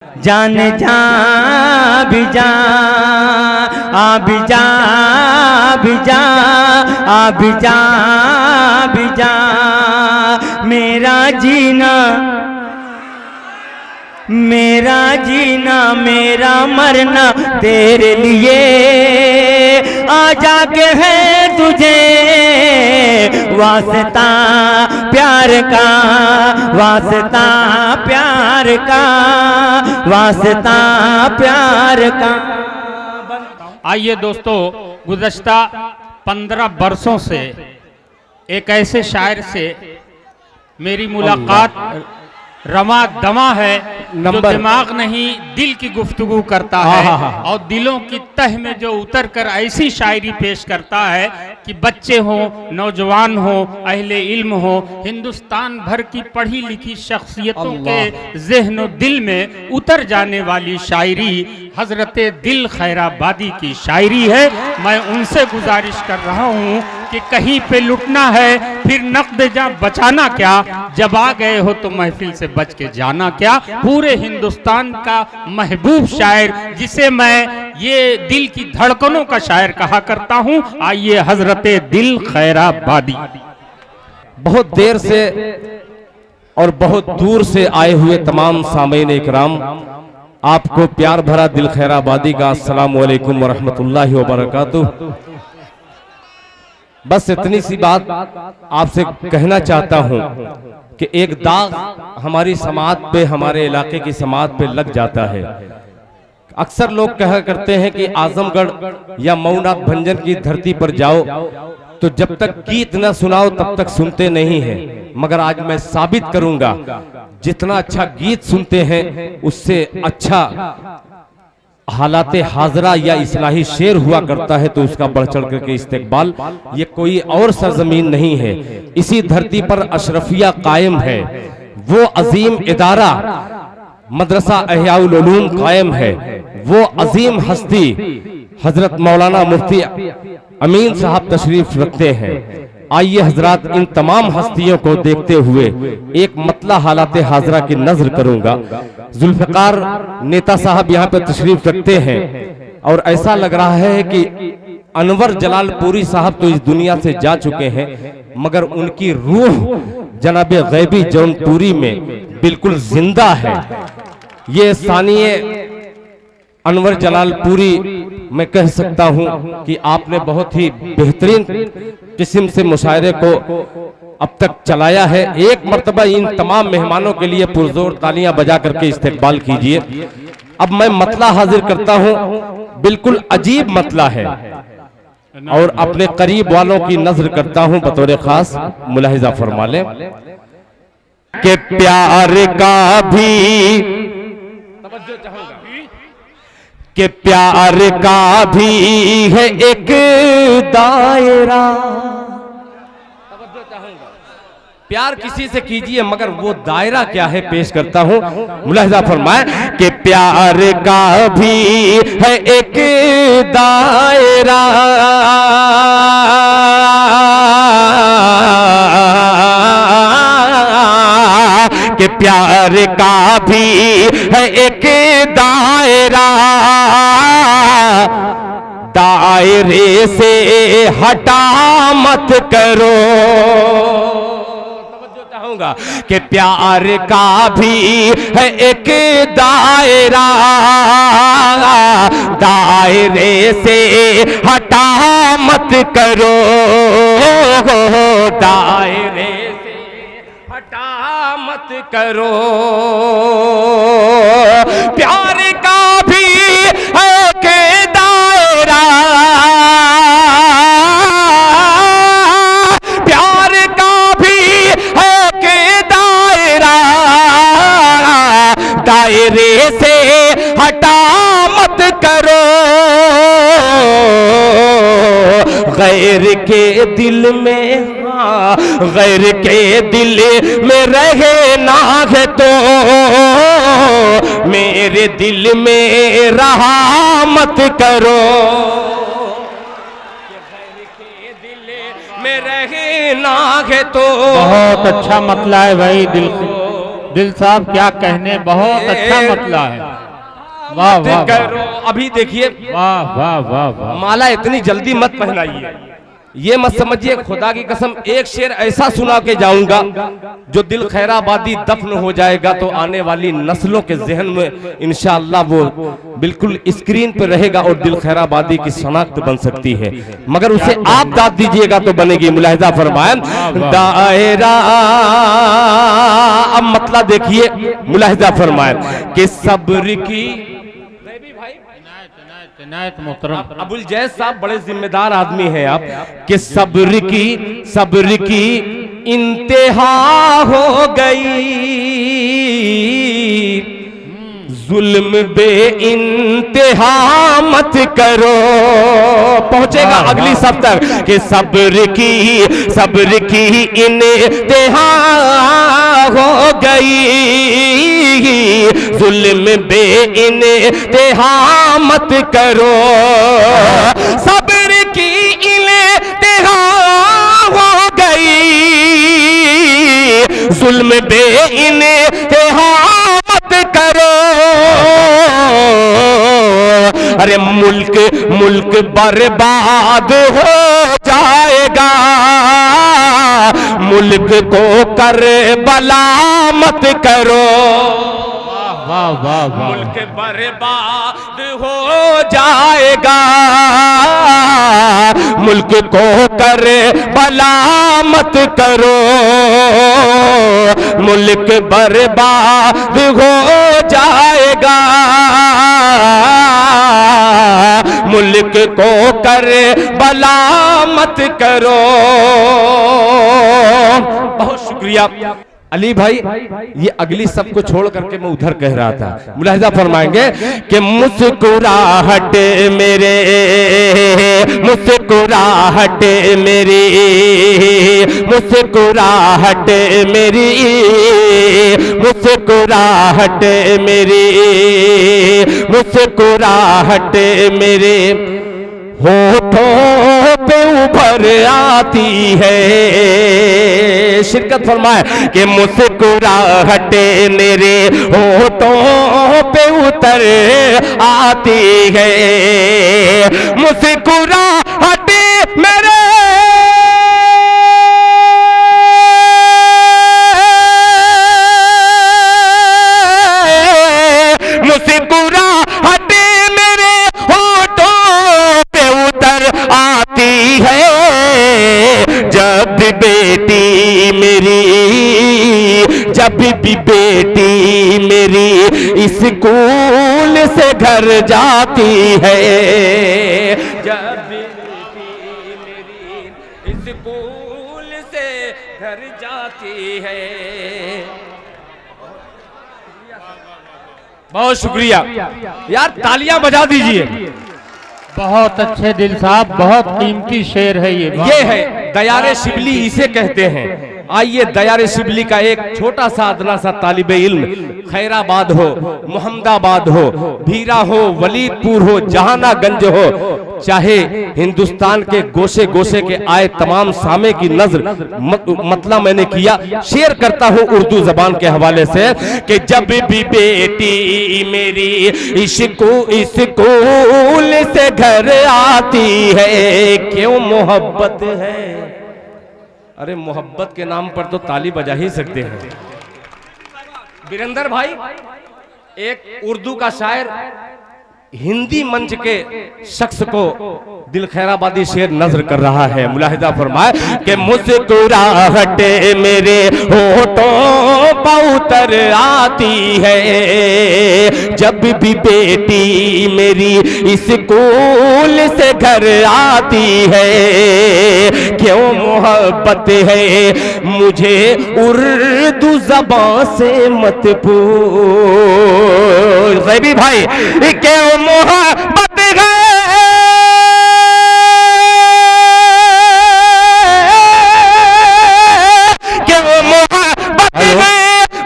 जान जा भी जा आ भी जा भी जा आ भी जा भी जा मेरा जीना मेरा मरना तेरे लिए आजा के है तुझे वास्ता प्यार का वास्ता प्यार का वास्ता प्यार का। आइए दोस्तों, गुज़श्ता 15 बरसों से एक ऐसे शायर से मेरी मुलाकात रमा दमा है जो दिमाग नहीं दिल की गुफ्तगू करता है और दिलों की तह में जो उतर कर ऐसी शायरी पेश करता है कि बच्चे हों, नौजवान हों, अहले इल्म हो, हिंदुस्तान भर की पढ़ी लिखी शख्सियतों के ज़हन दिल में उतर जाने वाली शायरी हजरत दिल खैराबादी की शायरी है। मैं उनसे गुजारिश कर रहा हूँ कि कहीं पे लुटना है फिर नक़द जा बचाना क्या, जब आ गए हो तो महफिल से बच के जाना क्या। पूरे हिंदुस्तान का महबूब शायर जिसे मैं ये दिल की धड़कनों का शायर कहा करता हूँ, आइए हजरत दिल खैराबादी। बहुत देर से और बहुत दूर से आए हुए तमाम सामीन इकराम, आपको प्यार भरा दिल खैराबादी का अस्सलाम वालेकुम वरहमतुल्लाहि वबरकातुह। बस इतनी सी बात आपसे कहना चाहता हूं कि एक दाग हमारी समात पे, हमारे इलाके की समात पे लग जाता है। अक्सर लोग कहा करते हैं कि आजमगढ़ या मऊनाथ भंजन की धरती पर जाओ तो जब तक गीत न सुनाओ तब तक सुनते नहीं हैं, मगर आज मैं साबित करूंगा जितना अच्छा गीत सुनते हैं उससे अच्छा हालाते हाजरा या इस्लाही शेर हुआ करता है, तो उसका बढ़ चढ़ करके इस्तेकबाल ये कोई और सरजमीन नहीं है। इसी धरती पर अशरफिया कायम है, वो अजीम इदारा मदरसा इहयाउल उलूम कायम है, वो अजीम हस्ती हजरत मौलाना मुफ्ती अमीन साहब तशरीफ रखते हैं। आइए हजरात, इन तमाम हस्तियों को देखते हुए एक मतला हालाते हाजरा की नजर करूंगा। जुल्फिकार नेता साहब यहाँ पे तशरीफ रखते हैं और ऐसा लग रहा है कि अनवर जलालपुरी साहब तो इस दुनिया से जा चुके हैं, मगर उनकी रूह जनाब गैबी जौनपुरी में बिल्कुल जिंदा है। ये सानिए अनवर जलालपुरी मैं कह सकता हूं कि आपने बहुत ही बेहतरीन किस्म से मुशायरे को अब तक चलाया है। एक मर्तबा इन तमाम मेहमानों के लिए पुरजोर तालियां बजा करके इस्तेकबाल कीजिए। अब मैं मतला हाजिर करता हूं, बिल्कुल अजीब मतला है और अपने करीब वालों की नजर करता हूं, बतौर खास मुलाहिजा फरमा लें कि प्यार का भी कि प्यार का भी है एक दायरा। प्यार किसी से कीजिए मगर वो दायरा क्या है पेश करता हूं, मुलाहिजा फरमाए कि प्यार का भी है एक दायरा, कि प्यार का भी है एक दायरा, दायरे से हटा मत करो। चाहूंगा कि प्यार का भी है एक दायरा, दायरे से हटा मत करो, दायरे मत करो। प्यार का भी है के दायरा, प्यार का भी है के दायरा, दायरे से हटा मत करो, गैर के दिल में गैर के दिल में रहे ना है तो मेरे दिल में रहा मत करो, गैर के दिल में रहे ना है तो। बहुत अच्छा मतला है भाई, दिल साहब क्या कहने, बहुत अच्छा मतला है। वाह वाह करो अभी देखिए, वाह वाह वाह वाह। माला इतनी जल्दी मत पहनाइए, ये मत समझिए, खुदा की कसम एक शेर ऐसा सुना के जाऊंगा जो दिल खैराबादी दफन हो जाएगा तो आने वाली नस्लों के जहन में इंशाअल्लाह वो बिल्कुल स्क्रीन पर रहेगा और दिल खैराबादी की शनाख्त बन सकती है, मगर उसे आप दाद दीजिएगा तो बनेगी। मुलाहिजा फरमाएं दायरा, अब मतलब देखिए, मुलाहिजा फरमाएं कि सब्र की, अबुल जैद साहब बड़े जिम्मेदार आदमी हैं आप, कि सब्र की इंतहा हो गई, जुल्म बे इंतहा मत करो, पहुंचेगा अगली सब तक कि सब्र की इंतहा हो गई, जुल्म बे इंतहा मत करो, सब्र की इंतहा हो गई, जुल्म बे इंतहा मत करो, अरे मुल्क बर्बाद हो जाएगा, मुल्क को करबला मत करो, वाह वाह वाह। मुल्क बर्बाद हो जाएगा, मुल्क को करबला मत करो, मुल्क बर्बाद हो जाएगा, मुल्क को करबला मत करो। बहुत शुक्रिया अली भाई, ये अगली सबको छोड़ करके मैं उधर कह रहा था। मुलाहिजा फरमाएंगे कि मुस्कुराहट मेरे, मुस्कुराहट मेरी, मुस्कुराहट मेरी, मुस्कुराहट मेरी, मुस्कुराहट मेरे होठों पे उभर आती है, शिरकत फरमाए कि मुस्कुराहट मेरे होठों पे उतर आती है, मुस्कुराहट मेरे मुस्कुराहट मेरे होठों पे उतर आती है, जब भी बेटी मेरी, जब भी बेटी मेरी स्कूल से घर जाती है, जब भी बेटी मेरी स्कूल से घर जाती है। बहुत शुक्रिया यार, तालियां बजा दीजिए। बहुत अच्छे दिल साहब, बहुत कीमती शेर है ये है दयारे शिबली, इसे कहते हैं। आइए दयारे शिबली का एक छोटा सा अदना सा तालिबे इल्म, खैराबाद हो, मोहम्मदाबाद हो, भीरा हो, वलीदपुर हो, जहानागंज हो, चाहे हिंदुस्तान के गोशे गोशे के आए तमाम सामे की नजर मतलब मैंने किया, शेयर करता हूँ उर्दू जबान के हवाले से कि जब भी बेटी मेरी स्कूल से घर आती है, क्यों मोहब्बत है, अरे मोहब्बत के नाम पर तो ताली बजा ही सकते हैं। वीरेंद्र भाई एक उर्दू का शायर हिंदी मंच के शख्स को दिल खैराबादी शेर नजर कर रहा है। मुलाहिजा फरमाए कि मुस्कुराहट मेरे होठों पर उतर आती है, जब भी बेटी मेरी स्कूल से घर आती है, क्यों मोहब्बत है मुझे उर्दू ज़बान से मत पूछ, ग़ैबी भाई क्यों मोहब्बत है, क्यों मोहब्बत है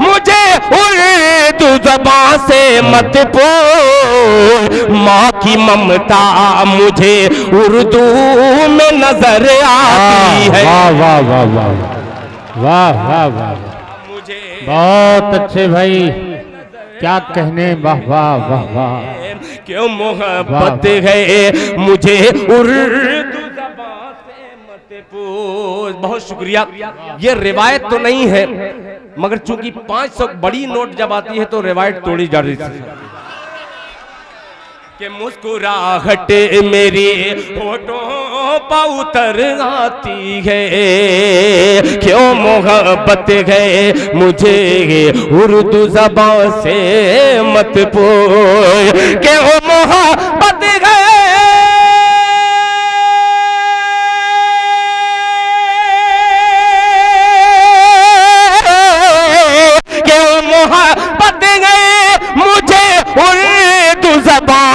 मुझे उर्दू ज़बान से मत पूछ, माँ की ममता मुझे उर्दू में नजर आती है। वाह वाह वाह वाह वाह वाह वाह, मुझे बहुत अच्छे भाई, क्या कहने, वाह वाह वाह वाह। क्यों मोहब्बत है मुझे उर्दू ज़बान से मत पूछ। बहुत शुक्रिया। ये रिवायत तो नहीं है, मगर चूंकि 500 बड़ी नोट जब आती है तो रिवायत तोड़ी जा रही थी कि मुस्कुराहट मेरी होठों पर उतर आती है। क्यों मोहब्बत है मुझे उर्दू ज़बान से मत पूछ। क्यों मोहब्बत है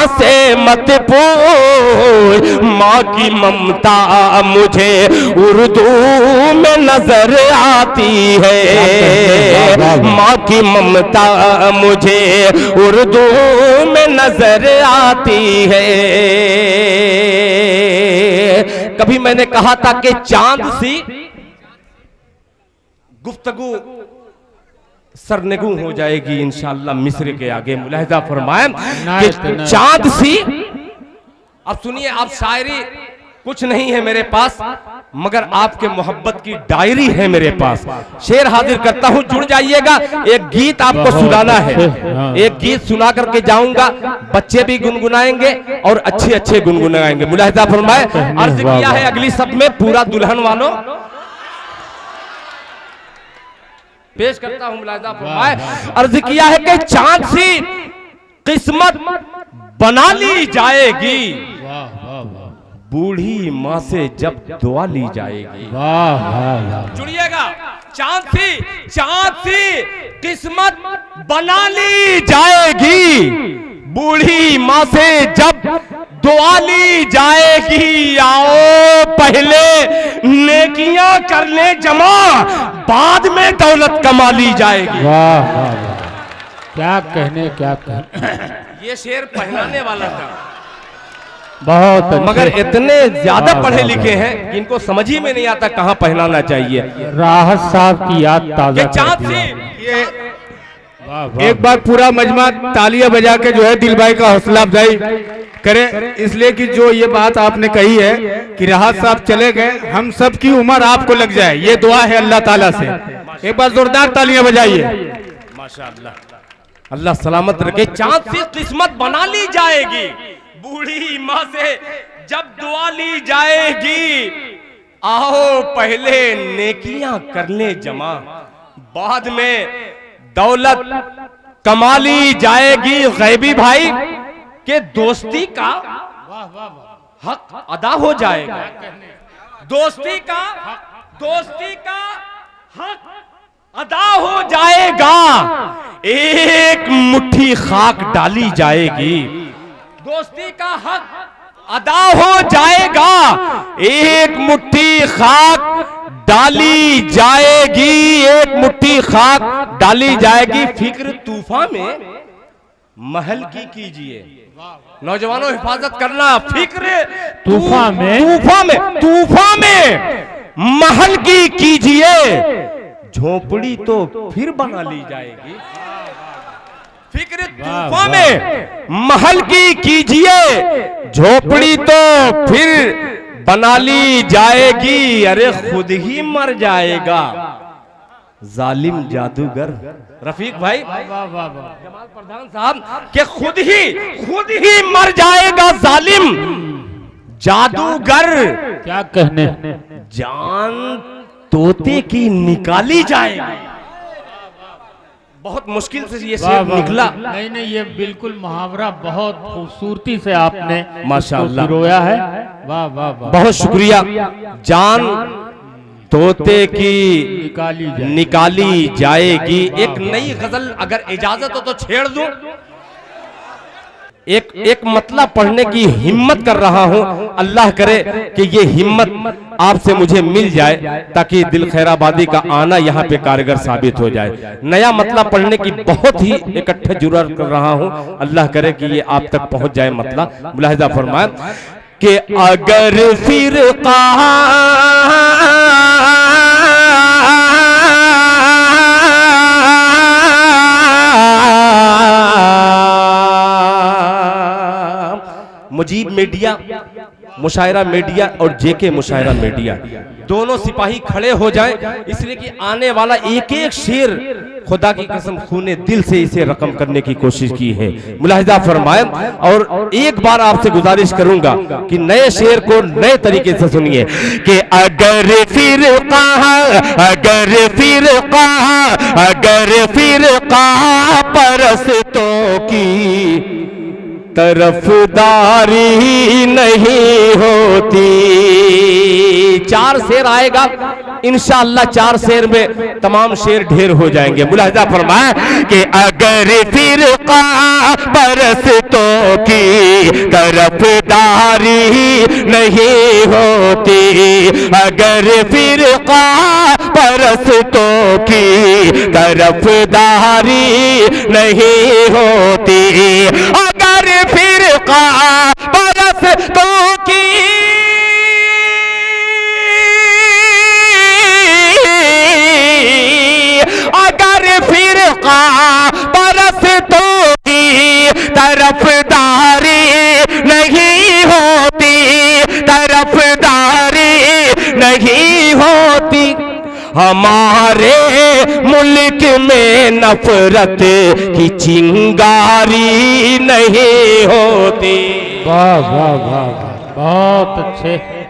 से मत पूछ। माँ की ममता मुझे उर्दू में नजर आती है। माँ की ममता मुझे उर्दू में नजर आती है। कभी मैंने कहा था कि चांद सी गुफ्तगू सरनगू हो जाएगी इंशाअल्लाह मिस्र के आगे। मुलाहिजा फरमाएं कि चांद सी। अब सुनिए, आप शायरी कुछ नहीं है मेरे पास, मगर आपके मोहब्बत की डायरी है मेरे पास। शेर हाजिर करता हूं, जुड़ जाइएगा। एक गीत आपको सुनाना है, एक गीत सुना करके जाऊंगा। बच्चे भी गुनगुनाएंगे और अच्छे अच्छे गुनगुनाएंगे। मुलाहिजा फरमाएं। अर्ज किया है अगली सब में, पूरा दुल्हन वालों पेश करता हूं। मुलाहिजा फरमाए। अर्ज किया है कि चांद सी किस्मत बना ली जाएगी, बूढ़ी माँ से जब दुआ ली जाएगी। जुड़िएगा। चांद सी किस्मत बना ली जाएगी, बूढ़ी माँ से जब दुआ ली जाएगी। आओ पहले नेकियां कर ले जमा, बाद में दौलत कमा ली जाएगी। वाह वाह वाह, क्या कहने, क्या कहने। ये शेर पहनाने वाला था, बहुत मगर इतने ज्यादा पढ़े लिखे हैं कि इनको समझ ही में नहीं आता कहाँ पहनाना चाहिए। राहत साहब की याद ताजा चांद सी। एक बार पूरा मजमा तालियां बजा के जो है दिल भाई का हौसला अफजाई करे, इसलिए कि जो ये बात आपने कही है कि राहत साहब चले गए, हम सब की उम्र आपको लग जाए, ये दुआ है अल्लाह ताला से। एक बार जोरदार तालियां बजाइए। माशाअल्लाह, अल्लाह सलामत रखे। चांद सी किस्मत बना ली जाएगी, बूढ़ी माँ से जब दुआ ली जाएगी। आओ पहले नेकियां कर ले जमा, बाद में दौलत कमा ली जाएगी। गैबी भाई के दोस्ती का हक अदा हो जाएगा। दोस्ती का हक अदा हो जाएगा। एक मुट्ठी खाक डाली जाएगी। दोस्ती का हक अदा हो जाएगा, एक मुट्ठी खाक डाली जाएगी। एक मुट्ठी खाक डाली जाएगी। फिक्र तूफान में महल की कीजिए। नौजवानों हिफाजत करना। फिक्र तूफान में महल की कीजिए, झोपड़ी तो फिर बना ली जाएगी। फिक्र तूफान में महल की कीजिए, झोपड़ी तो फिर बना ली जाएगी। अरे खुद ही मर जाएगा जालिम जादूगर। रफीक भाई, जमाल प्रधान साहब के खुद ही मर जाएगा जालिम जादूगर। क्या कहने। जान तोते की निकाली जाएगी। बहुत मुश्किल से ये शेर निकला। नहीं, ये बिल्कुल मुहावरा बहुत खूबसूरती से आपने माशाअल्लाह रोया है। वाह वाह वाह, बहुत शुक्रिया। जान तोते की निकाली जाएगी। एक नई गजल अगर इजाजत हो तो छेड़ दूं। एक मतलब पढ़ने की हिम्मत कर रहा हूं। अल्लाह करे कि ये हिम्मत आपसे मुझे मिल जाए ताकि दिल खैराबादी का आना यहाँ पे कारगर साबित हो जाए। नया मतलब पढ़ने की बहुत ही इकट्ठे जुर्रत कर रहा हूं। अल्लाह करे कि ये आप तक पहुंच जाए मतलब। मुलाहिजा फरमाए कि अगर फिर मुजीब मीडिया, मुशायरा मीडिया और जेके मुशायरा मीडिया दोनों सिपाही खड़े हो जाएं, इसलिए कि आने वाला एक एक शेर खुदा की कसम खूने दिल से इसे रकम करने की कोशिश की है। मुलाहिजा फरमाएं। और एक बार आपसे गुजारिश करूंगा कि नए शेर को नए तरीके से सुनिए कि अगर फिरका परस्तों की तरफदारी नहीं होती। 4 शेर आएगा इंशाअल्लाह, 4 शेर में तमाम शेर ढेर हो जाएंगे। मुलाहिजा फरमाए कि अगर फिरका परस्तों की तरफदारी नहीं होती, अगर फिरका परस्तों की तरफदारी नहीं होती, अगर फिरका परस्तों की परस्तों की तरफदारी नहीं होती, तरफदारी नहीं होती, हमारे मुल्क में नफरत की चिंगारी नहीं होती। वाह वाह वाह, बहुत अच्छे।